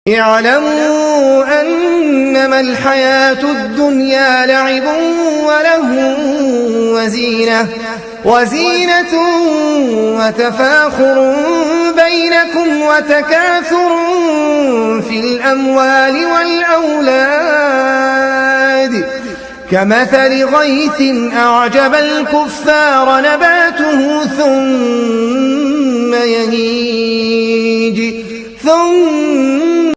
اعلموا أنما الحياة الدنيا لعب وله وزينة وتفاخر بينكم وتكاثر في الأموال والأولاد كمثل غيث أعجب الكفار نباته ثم